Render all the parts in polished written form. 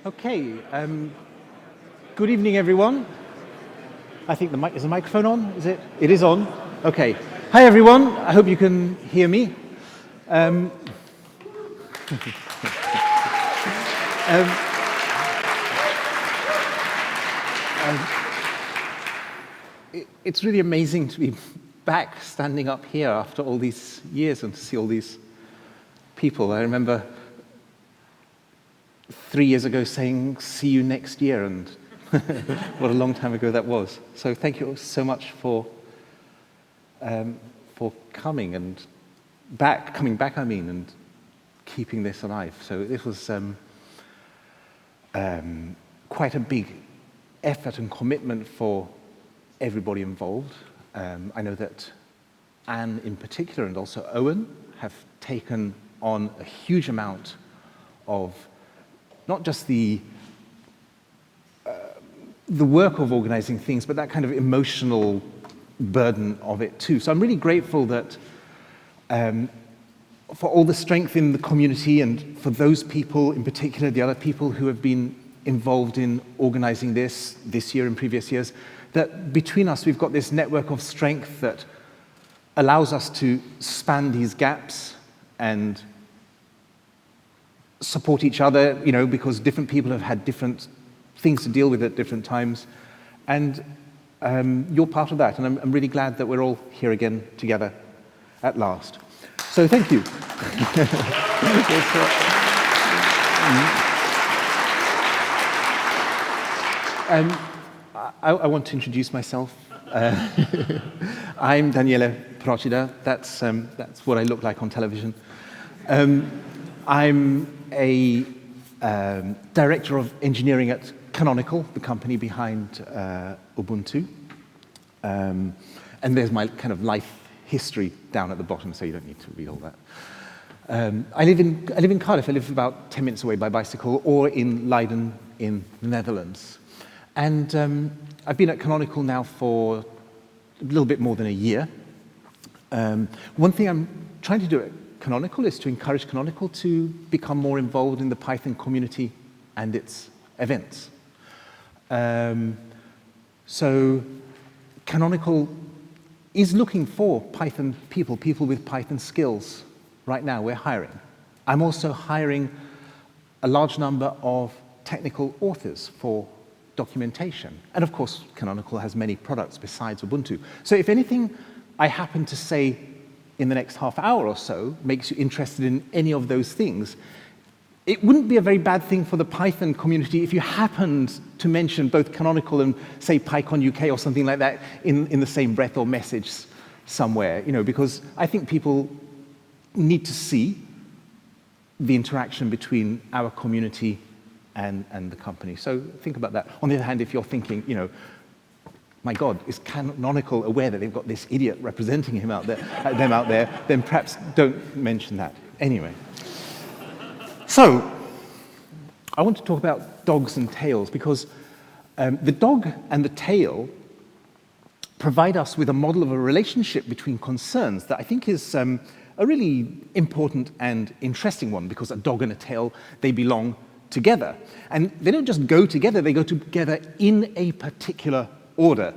Okay, good evening, everyone. I think is the microphone on? Is it? It is on. Okay. Hi, everyone. I hope you can hear me. It's really amazing to be back standing up here after all these years and to see all these people. I remember 3 years ago saying, see you next year, and what a long time ago that was. So thank you so much for coming back, and keeping this alive. So this was quite a big effort and commitment for everybody involved. I know that Anne in particular and also Owen have taken on a huge amount of not just the work of organizing things, but that kind of emotional burden of it too. So I'm really grateful that for all the strength in the community and for those people in particular, the other people who have been involved in organizing this year and previous years, that between us we've got this network of strength that allows us to span these gaps and support each other, because different people have had different things to deal with at different times. And you're part of that, and I'm really glad that we're all here again together at last. So thank you. I want to introduce myself. I'm Daniele Procida. That's what I look like on television. I'm a director of engineering at Canonical, the company behind Ubuntu. And there's my kind of life history down at the bottom, so you don't need to read all that. I live in Cardiff. I live about 10 minutes away by bicycle, or in Leiden in the Netherlands. And I've been at Canonical now for a little bit more than a year. One thing I'm trying to do at Canonical is to encourage Canonical to become more involved in the Python community and its events. So Canonical is looking for Python people with Python skills. Right now, we're hiring. I'm also hiring a large number of technical authors for documentation. And of course, Canonical has many products besides Ubuntu. So if anything I happen to say in the next half hour or so makes you interested in any of those things, it wouldn't be a very bad thing for the Python community if you happened to mention both Canonical and, say, PyCon UK or something like that in the same breath or message somewhere, because I think people need to see the interaction between our community and the company. So think about that. On the other hand, if you're thinking, my God, is Canonical aware that they've got this idiot representing them out there, then perhaps don't mention that. Anyway. So, I want to talk about dogs and tails, because the dog and the tail provide us with a model of a relationship between concerns that I think is a really important and interesting one, because a dog and a tail, they belong together. And they don't just go together, they go together in a particular order.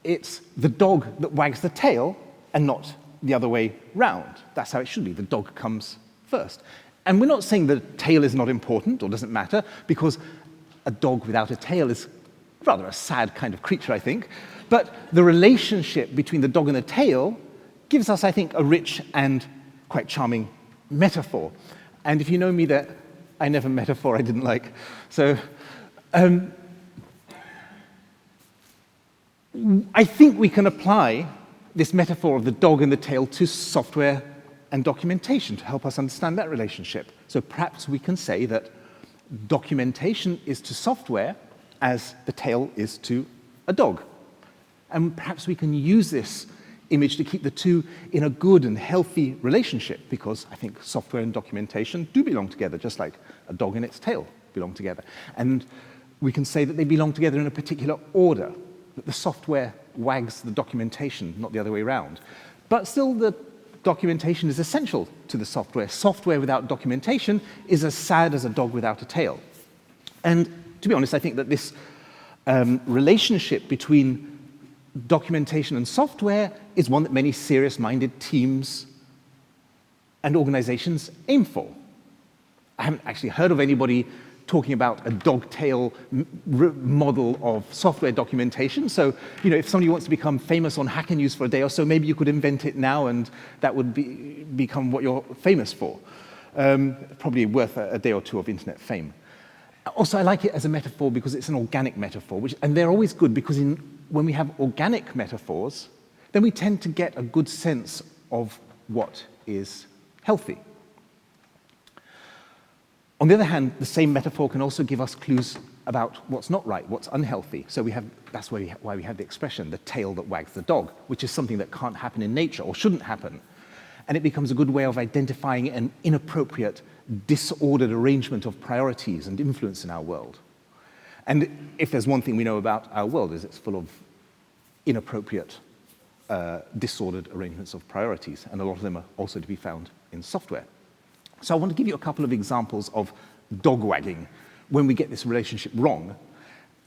It's the dog that wags the tail and not the other way round. That's how it should be. The dog comes first. And we're not saying the tail is not important or doesn't matter, because a dog without a tail is rather a sad kind of creature, I think. But the relationship between the dog and the tail gives us, I think, a rich and quite charming metaphor. And if you know me, that I never metaphor I didn't like. So I think we can apply this metaphor of the dog and the tail to software and documentation to help us understand that relationship. So perhaps we can say that documentation is to software as the tail is to a dog. And perhaps we can use this image to keep the two in a good and healthy relationship, because I think software and documentation do belong together, just like a dog and its tail belong together. And we can say that they belong together in a particular order, that the software wags the documentation, not the other way around. But still, the documentation is essential to the software. Software without documentation is as sad as a dog without a tail. And to be honest, I think that this relationship between documentation and software is one that many serious-minded teams and organizations aim for. I haven't actually heard of anybody talking about a dogtail model of software documentation. So, if somebody wants to become famous on Hacker News for a day or so, maybe you could invent it now and that would become what you're famous for. Probably worth a day or two of internet fame. Also, I like it as a metaphor because it's an organic metaphor, and they're always good because when we have organic metaphors, then we tend to get a good sense of what is healthy. On the other hand, the same metaphor can also give us clues about what's not right, what's unhealthy. So that's why we have the expression, the tail that wags the dog, which is something that can't happen in nature or shouldn't happen. And it becomes a good way of identifying an inappropriate, disordered arrangement of priorities and influence in our world. And if there's one thing we know about our world, is it's full of inappropriate, disordered arrangements of priorities, and a lot of them are also to be found in software. So I want to give you a couple of examples of dog wagging when we get this relationship wrong,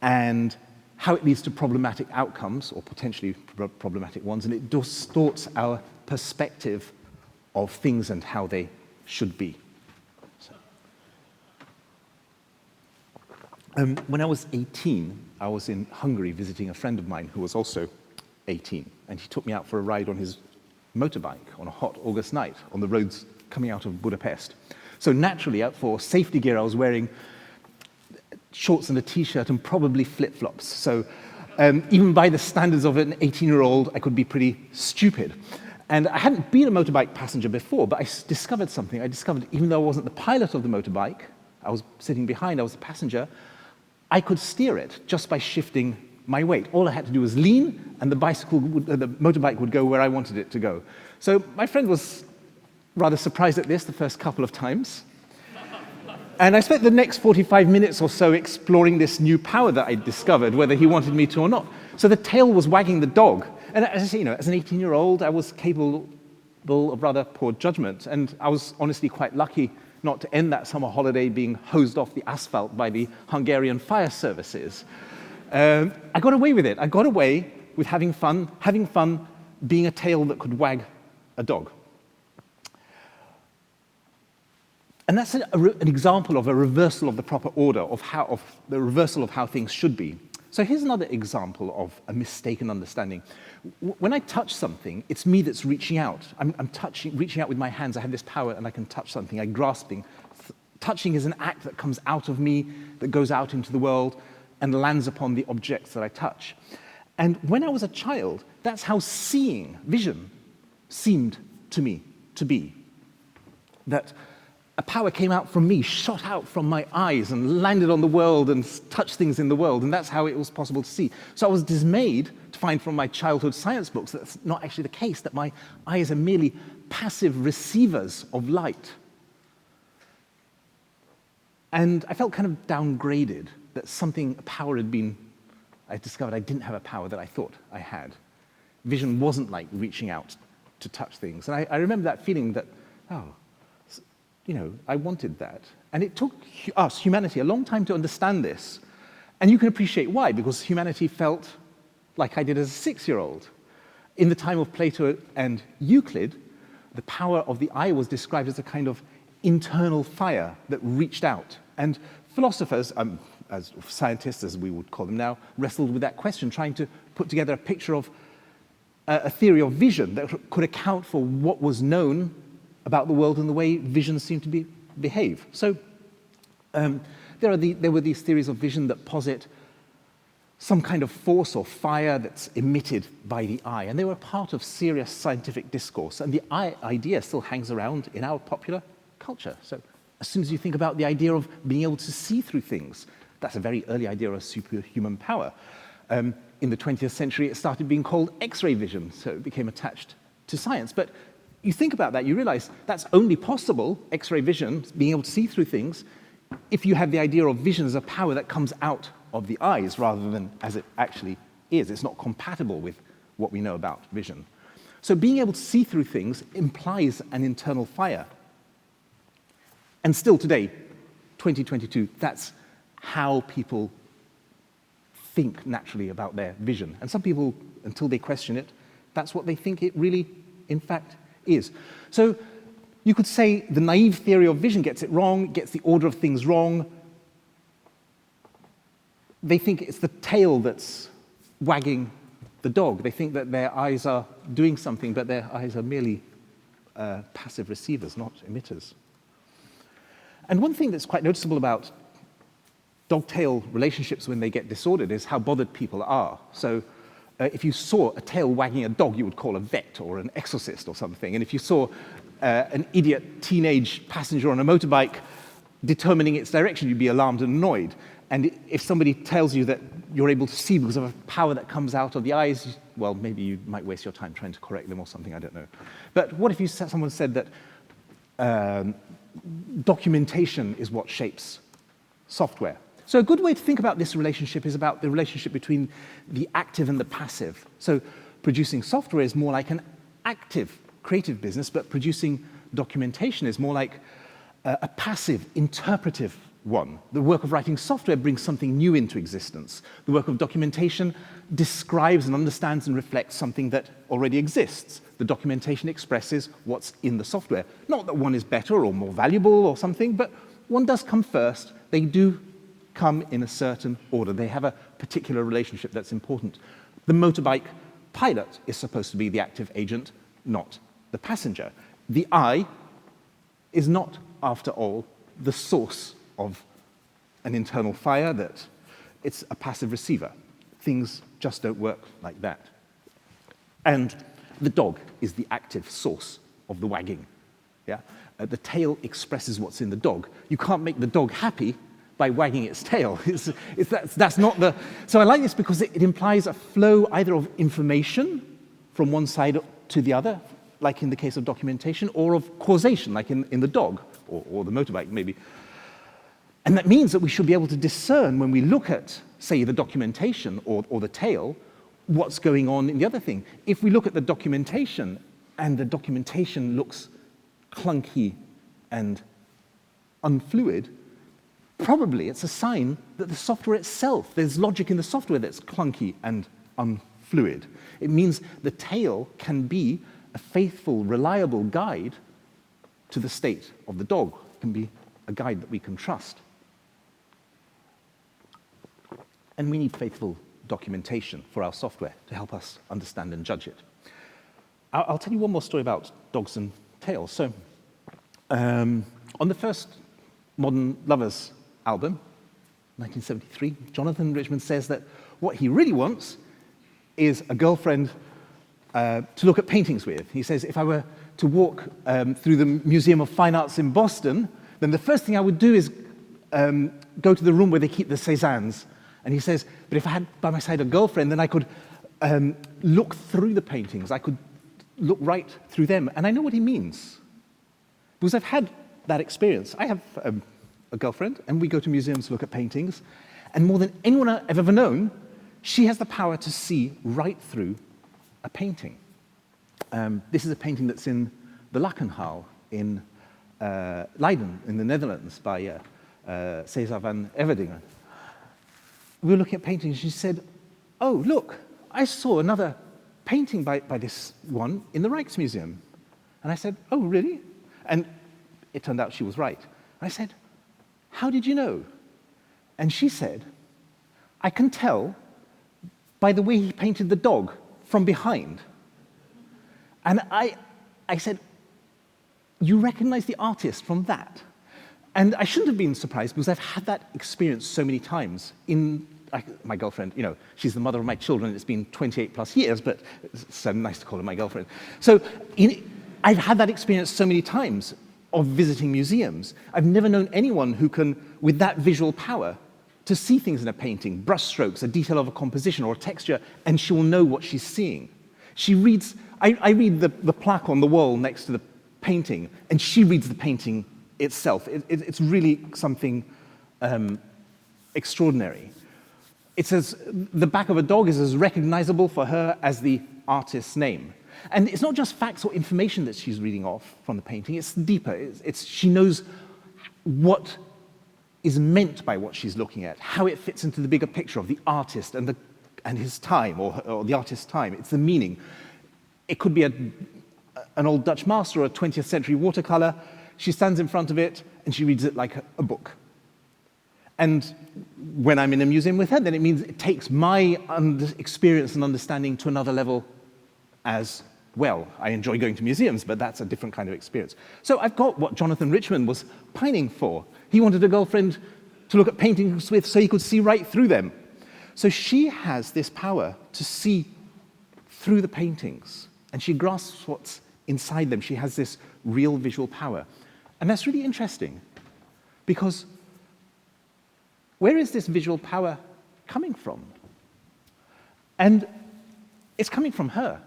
and how it leads to problematic outcomes, or potentially problematic ones, and it distorts our perspective of things and how they should be. When I was 18, I was in Hungary visiting a friend of mine who was also 18, and he took me out for a ride on his motorbike on a hot August night on the roads coming out of Budapest. So naturally, for safety gear, I was wearing shorts and a t-shirt and probably flip-flops. So even by the standards of an 18-year-old, I could be pretty stupid. And I hadn't been a motorbike passenger before, but I discovered something. I discovered even though I wasn't the pilot of the motorbike, I was sitting behind, I was a passenger, I could steer it just by shifting my weight. All I had to do was lean, and the motorbike would go where I wanted it to go. So my friend was rather surprised at this the first couple of times. And I spent the next 45 minutes or so exploring this new power that I'd discovered, whether he wanted me to or not. So the tail was wagging the dog. And as I say, as an 18-year-old, I was capable of rather poor judgment. And I was honestly quite lucky not to end that summer holiday being hosed off the asphalt by the Hungarian fire services. I got away with it. I got away with having fun being a tail that could wag a dog. And that's an example of a reversal of the proper order, of the reversal of how things should be. So here's another example of a mistaken understanding. When I touch something, it's me that's reaching out. I'm reaching out with my hands. I have this power and I can touch something. I'm grasping. Touching is an act that comes out of me, that goes out into the world and lands upon the objects that I touch. And when I was a child, that's how seeing, vision, seemed to me to be. That a power came out from me, shot out from my eyes and landed on the world and touched things in the world, and that's how it was possible to see. So I was dismayed to find from my childhood science books that that's not actually the case, that my eyes are merely passive receivers of light. And I felt kind of downgraded, that a power had been, I discovered I didn't have a power that I thought I had. Vision wasn't like reaching out to touch things. And I remember that feeling that, I wanted that. And it took us, humanity, a long time to understand this. And you can appreciate why, because humanity felt like I did as a 6-year-old. In the time of Plato and Euclid, the power of the eye was described as a kind of internal fire that reached out. And philosophers, as scientists as we would call them now, wrestled with that question, trying to put together a picture of a theory of vision that could account for what was known about the world and the way vision seemed to behave. So there were these theories of vision that posit some kind of force or fire that's emitted by the eye, and they were part of serious scientific discourse, and the eye idea still hangs around in our popular culture. So as soon as you think about the idea of being able to see through things, that's a very early idea of superhuman power. In the 20th century, it started being called X-ray vision, so it became attached to science. But you think about that, you realize that's only possible, X-ray vision, being able to see through things, if you have the idea of vision as a power that comes out of the eyes rather than as it actually is. It's not compatible with what we know about vision. So being able to see through things implies an internal fire. And still today, 2022, that's how people think naturally about their vision. And some people, until they question it, that's what they think it really, in fact, is. So you could say the naive theory of vision gets it wrong, gets the order of things wrong. They think it's the tail that's wagging the dog. They think that their eyes are doing something, but their eyes are merely passive receivers, not emitters. And one thing that's quite noticeable about dog-tail relationships when they get disordered is how bothered people are. So if you saw a tail wagging a dog, you would call a vet or an exorcist or something. And if you saw an idiot teenage passenger on a motorbike determining its direction, you'd be alarmed and annoyed. And if somebody tells you that you're able to see because of a power that comes out of the eyes, well, maybe you might waste your time trying to correct them or something, I don't know. But what if someone said that documentation is what shapes software? So a good way to think about this relationship is about the relationship between the active and the passive. So producing software is more like an active, creative business, but producing documentation is more like a passive, interpretive one. The work of writing software brings something new into existence. The work of documentation describes and understands and reflects something that already exists. The documentation expresses what's in the software. Not that one is better or more valuable or something, but one does come first. They do come in a certain order. They have a particular relationship that's important. The motorbike pilot is supposed to be the active agent, not the passenger. The eye is not, after all, the source of an internal fire, that it's a passive receiver. Things just don't work like that. And the dog is the active source of the wagging. Yeah? The tail expresses what's in the dog. You can't make the dog happy by wagging its tail. That's not the... So I like this because it implies a flow either of information from one side to the other, like in the case of documentation, or of causation, like in the dog, or the motorbike, maybe. And that means that we should be able to discern when we look at, say, the documentation or the tail, what's going on in the other thing. If we look at the documentation and the documentation looks clunky and unfluid, probably it's a sign that the software itself, there's logic in the software that's clunky and unfluid. It means the tail can be a faithful, reliable guide to the state of the dog. It can be a guide that we can trust. And we need faithful documentation for our software to help us understand and judge it. I'll tell you one more story about dogs and tails. So, on the first Modern Lovers album, 1973, Jonathan Richman says that what he really wants is a girlfriend to look at paintings with. He says, if I were to walk through the Museum of Fine Arts in Boston, then the first thing I would do is go to the room where they keep the Cézannes. And he says, but if I had by my side a girlfriend, then I could look through the paintings. I could look right through them. And I know what he means, because I've had that experience. I have a girlfriend, and we go to museums to look at paintings. And more than anyone I've ever known, she has the power to see right through a painting. This is a painting that's in the Lachenhal in Leiden, in the Netherlands, by César van Everdingen. We were looking at paintings, and she said, oh, look, I saw another painting by this one in the Rijksmuseum. And I said, oh, really? And it turned out she was right. I said, how did you know? And she said, I can tell by the way he painted the dog from behind. And I said, you recognize the artist from that? And I shouldn't have been surprised, because I've had that experience so many times. My girlfriend, you know, she's the mother of my children. It's been 28 plus years, but it's so nice to call her my girlfriend. So I've had that experience so many times of visiting museums. I've never known anyone who can, with that visual power, to see things in a painting, brush strokes, a detail of a composition or a texture, and she will know what she's seeing. She reads, I read the plaque on the wall next to the painting, and she reads the painting itself. It's really something extraordinary. It says the back of a dog is as recognizable for her as the artist's name. And it's not just facts or information that she's reading off from the painting, it's deeper. She knows what is meant by what she's looking at, how it fits into the bigger picture of the artist and his time, or the artist's time. It's the meaning. It could be an old Dutch master or a 20th century watercolor. She stands in front of it and she reads it like a book. And when I'm in a museum with her, then it means it takes my experience and understanding to another level as well. I enjoy going to museums, but that's a different kind of experience. So I've got what Jonathan Richman was pining for. He wanted a girlfriend to look at paintings with so he could see right through them. So she has this power to see through the paintings, and she grasps what's inside them. She has this real visual power. And that's really interesting, because where is this visual power coming from? And it's coming from her.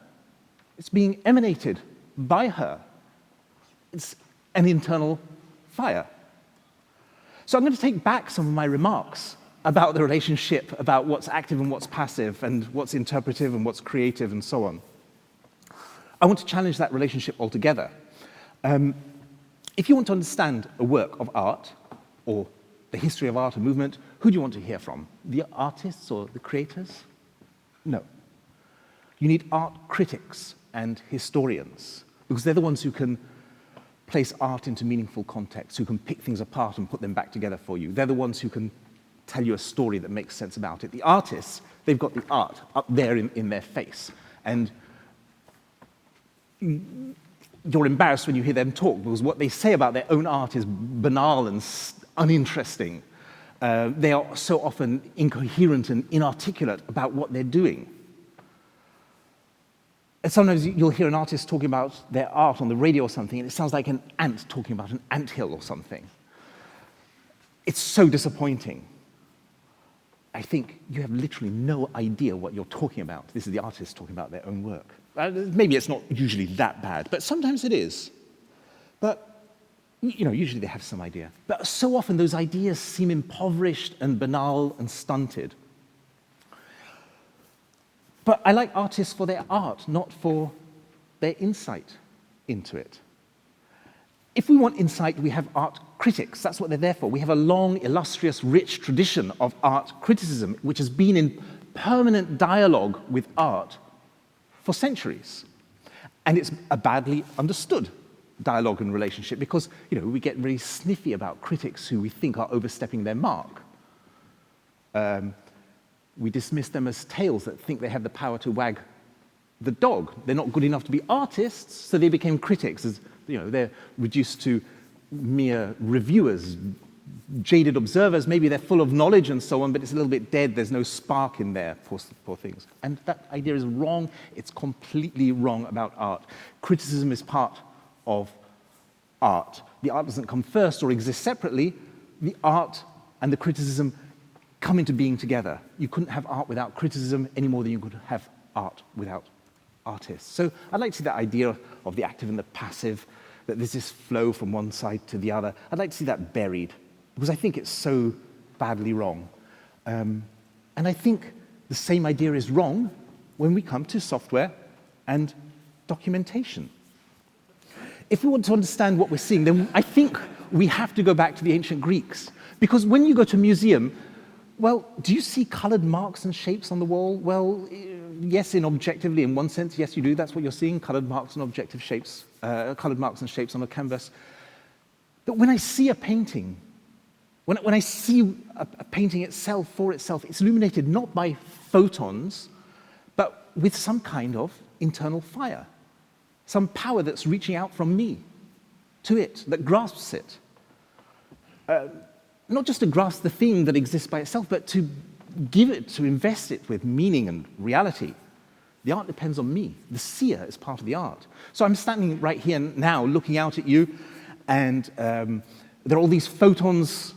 It's being emanated by her. It's an internal fire. So I'm going to take back some of my remarks about the relationship, about what's active and what's passive, and what's interpretive and what's creative, and so on. I want to challenge that relationship altogether. If you want to understand a work of art, or the history of art and movement, who do you want to hear from? The artists or the creators? No. You need art critics and historians, because they're the ones who can place art into meaningful context, who can pick things apart and put them back together for you. They're the ones who can tell you a story that makes sense about it. The artists, they've got the art up there in their face. And you're embarrassed when you hear them talk, because what they say about their own art is banal and uninteresting. They are so often incoherent and inarticulate about what they're doing. And sometimes you'll hear an artist talking about their art on the radio or something, and it sounds like an ant talking about an anthill or something. It's so disappointing. I think you have literally no idea what you're talking about. This is the artist talking about their own work. Maybe it's not usually that bad, but sometimes it is. But, usually they have some idea. But so often those ideas seem impoverished and banal and stunted. But I like artists for their art, not for their insight into it. If we want insight, we have art critics. That's what they're there for. We have a long, illustrious, rich tradition of art criticism, which has been in permanent dialogue with art for centuries. And it's a badly understood dialogue and relationship, because we get really sniffy about critics who we think are overstepping their mark. We dismiss them as tails that think they have the power to wag the dog. They're not good enough to be artists, so they became critics. As they're reduced to mere reviewers, jaded observers. Maybe they're full of knowledge and so on, but it's a little bit dead. There's no spark in there, poor things. And that idea is wrong. It's completely wrong about art. Criticism is part of art. The art doesn't come first or exist separately. The art and the criticism come into being together. You couldn't have art without criticism any more than you could have art without artists. So I'd like to see that idea of the active and the passive, that there's this flow from one side to the other. I'd like to see that buried, because I think it's so badly wrong. And I think the same idea is wrong when we come to software and documentation. If we want to understand what we're seeing, then I think we have to go back to the ancient Greeks. Because when you go to a museum, well, do you see colored marks and shapes on the wall? Well, yes, objectively, in one sense, yes, you do. That's what you're seeing, colored marks and objective shapes, colored marks and shapes on a canvas. But when I see a painting, when I see a painting itself for itself, it's illuminated not by photons, but with some kind of internal fire, some power that's reaching out from me to it, that grasps it. Not just to grasp the thing that exists by itself, but to give it, to invest it with meaning and reality. The art depends on me. The seer is part of the art. So I'm standing right here now looking out at you, and there are all these photons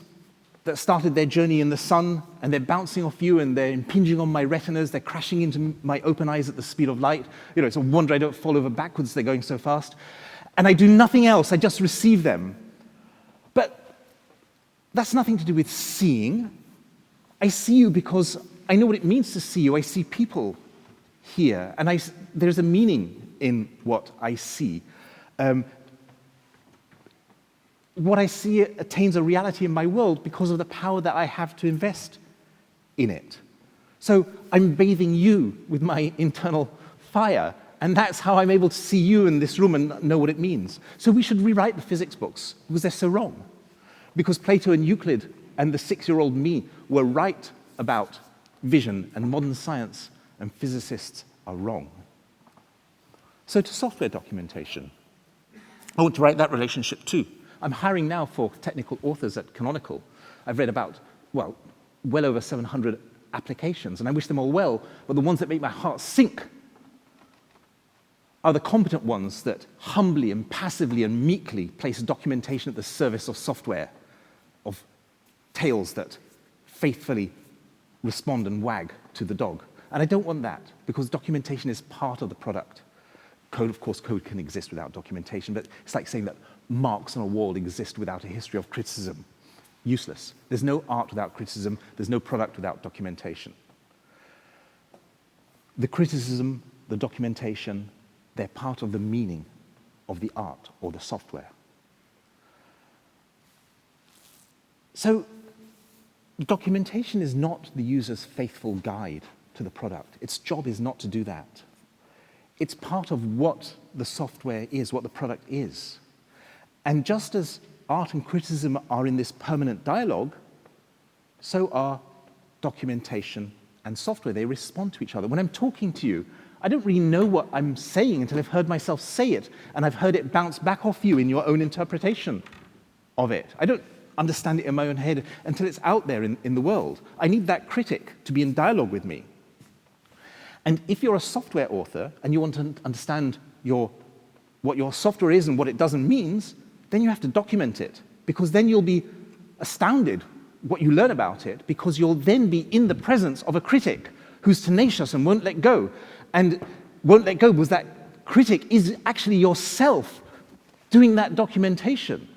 that started their journey in the sun, and they're bouncing off you, and they're impinging on my retinas, they're crashing into my open eyes at the speed of light. It's a wonder I don't fall over backwards, they're going so fast. And I do nothing else, I just receive them. But that's nothing to do with seeing. I see you because I know what it means to see you. I see people here, and there's a meaning in what I see. what I see attains a reality in my world because of the power that I have to invest in it. So I'm bathing you with my internal fire, and that's how I'm able to see you in this room and know what it means. So we should rewrite the physics books because they're so wrong. Because Plato and Euclid and the 6-year-old me were right about vision, and modern science and physicists are wrong. So to software documentation, I want to write that relationship too. I'm hiring now for technical authors at Canonical. I've read about, well over 700 applications, and I wish them all well, but the ones that make my heart sink are the competent ones that humbly and passively and meekly place documentation at the service of software, of tails that faithfully respond and wag to the dog. And I don't want that, because documentation is part of the product. Code, of course, code can exist without documentation, but it's like saying that marks on a wall exist without a history of criticism. Useless. There's no art without criticism. There's no product without documentation. The criticism, the documentation, they're part of the meaning of the art or the software. So documentation is not the user's faithful guide to the product. Its job is not to do that. It's part of what the software is, what the product is. And just as art and criticism are in this permanent dialogue, so are documentation and software. They respond to each other. When I'm talking to you, I don't really know what I'm saying until I've heard myself say it, and I've heard it bounce back off you in your own interpretation of it. I don't understand it in my own head until it's out there in the world. I need that critic to be in dialogue with me. And if you're a software author and you want to understand what your software is and what it does and means, then you have to document it, because then you'll be astounded what you learn about it, because you'll then be in the presence of a critic who's tenacious and won't let go. And won't let go because that critic is actually yourself doing that documentation.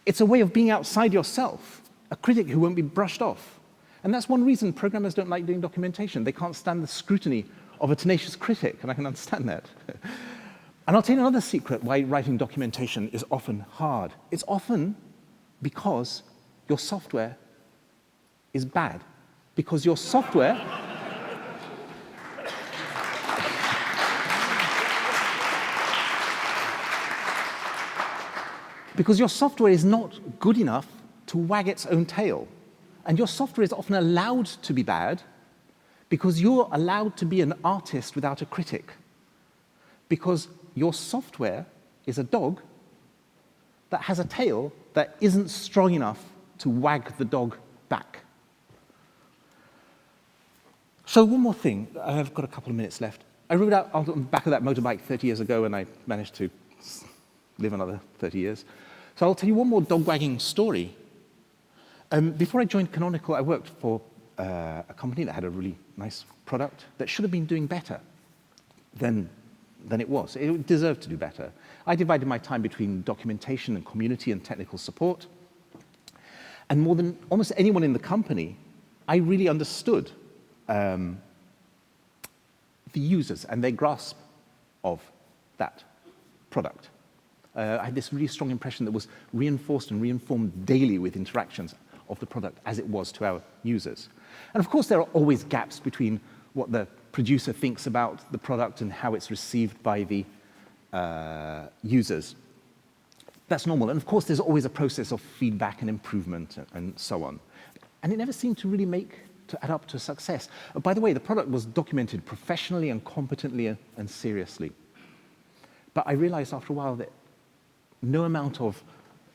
It's a way of being outside yourself, a critic who won't be brushed off. And that's one reason programmers don't like doing documentation. They can't stand the scrutiny of a tenacious critic, and I can understand that. And I'll tell you another secret why writing documentation is often hard. It's often because your software is bad. Because your software... because your software is not good enough to wag its own tail. And your software is often allowed to be bad because you're allowed to be an artist without a critic. Because your software is a dog that has a tail that isn't strong enough to wag the dog back. So one more thing. I've got a couple of minutes left. I rode out on the back of that motorbike 30 years ago, and I managed to live another 30 years. So I'll tell you one more dog-wagging story. Before I joined Canonical, I worked for a company that had a really nice product that should have been doing better than it was. It deserved to do better. I divided my time between documentation and community and technical support. And more than almost anyone in the company, I really understood the users and their grasp of that product. I had this really strong impression that was reinforced and reinformed daily with interactions of the product as it was to our users. And of course, there are always gaps between what the producer thinks about the product and how it's received by the users. That's normal. And of course, there's always a process of feedback and improvement and so on. And it never seemed to really add up to success. By the way, the product was documented professionally and competently and seriously. But I realized after a while that no amount of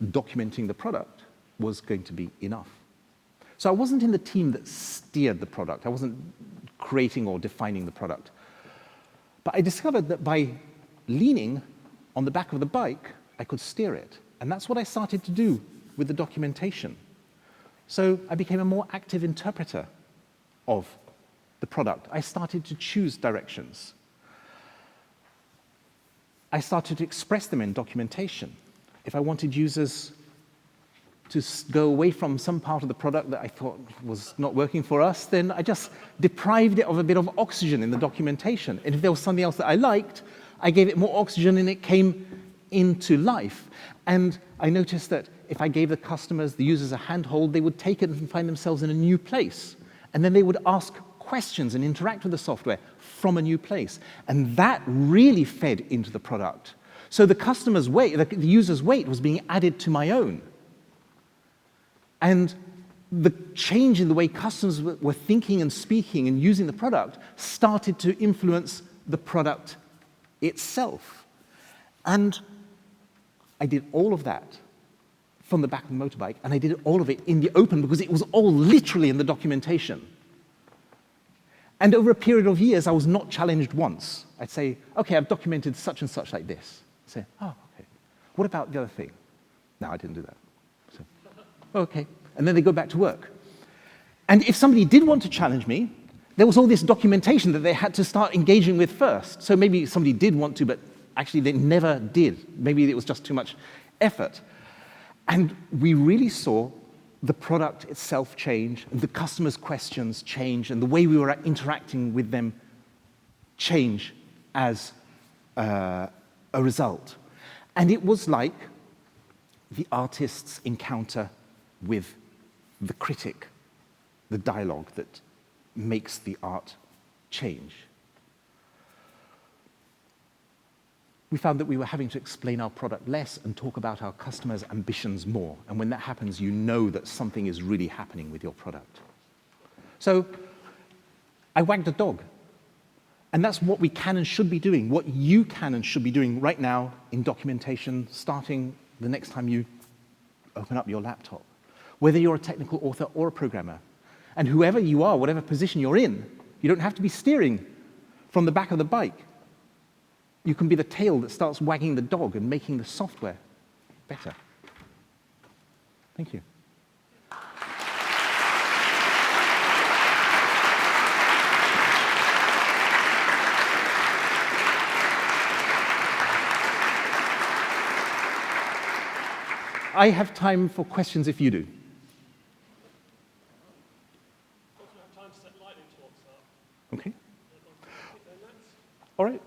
documenting the product was going to be enough. So I wasn't in the team that steered the product. I wasn't creating or defining the product. But I discovered that by leaning on the back of the bike, I could steer it. And that's what I started to do with the documentation. So I became a more active interpreter of the product. I started to choose directions. I started to express them in documentation. If I wanted users to go away from some part of the product that I thought was not working for us, then I just deprived it of a bit of oxygen in the documentation. And if there was something else that I liked, I gave it more oxygen and it came into life. And I noticed that if I gave the customers, the users, a handhold, they would take it and find themselves in a new place. And then they would ask questions and interact with the software from a new place. And that really fed into the product. So the customer's weight, the user's weight was being added to my own. And the change in the way customers were thinking and speaking and using the product started to influence the product itself. And I did all of that from the back of the motorbike, and I did all of it in the open because it was all literally in the documentation. And over a period of years, I was not challenged once. I'd say, okay, I've documented such and such like this. I'd say, oh, okay. What about the other thing? No, I didn't do that. So, okay. And then they go back to work. And if somebody did want to challenge me, there was all this documentation that they had to start engaging with first. So maybe somebody did want to, but actually they never did. Maybe it was just too much effort. And we really saw the product itself change, and the customers' questions change, and the way we were interacting with them change as a result. And it was like the artist's encounter with the critic, the dialogue that makes the art change. We found that we were having to explain our product less and talk about our customers' ambitions more. And when that happens, you know that something is really happening with your product. So I wagged a dog. And that's what we can and should be doing, what you can and should be doing right now in documentation, starting the next time you open up your laptop. Whether you're a technical author or a programmer. And whoever you are, whatever position you're in, you don't have to be steering from the back of the bike. You can be the tail that starts wagging the dog and making the software better. Thank you. I have time for questions if you do. Okay. All right.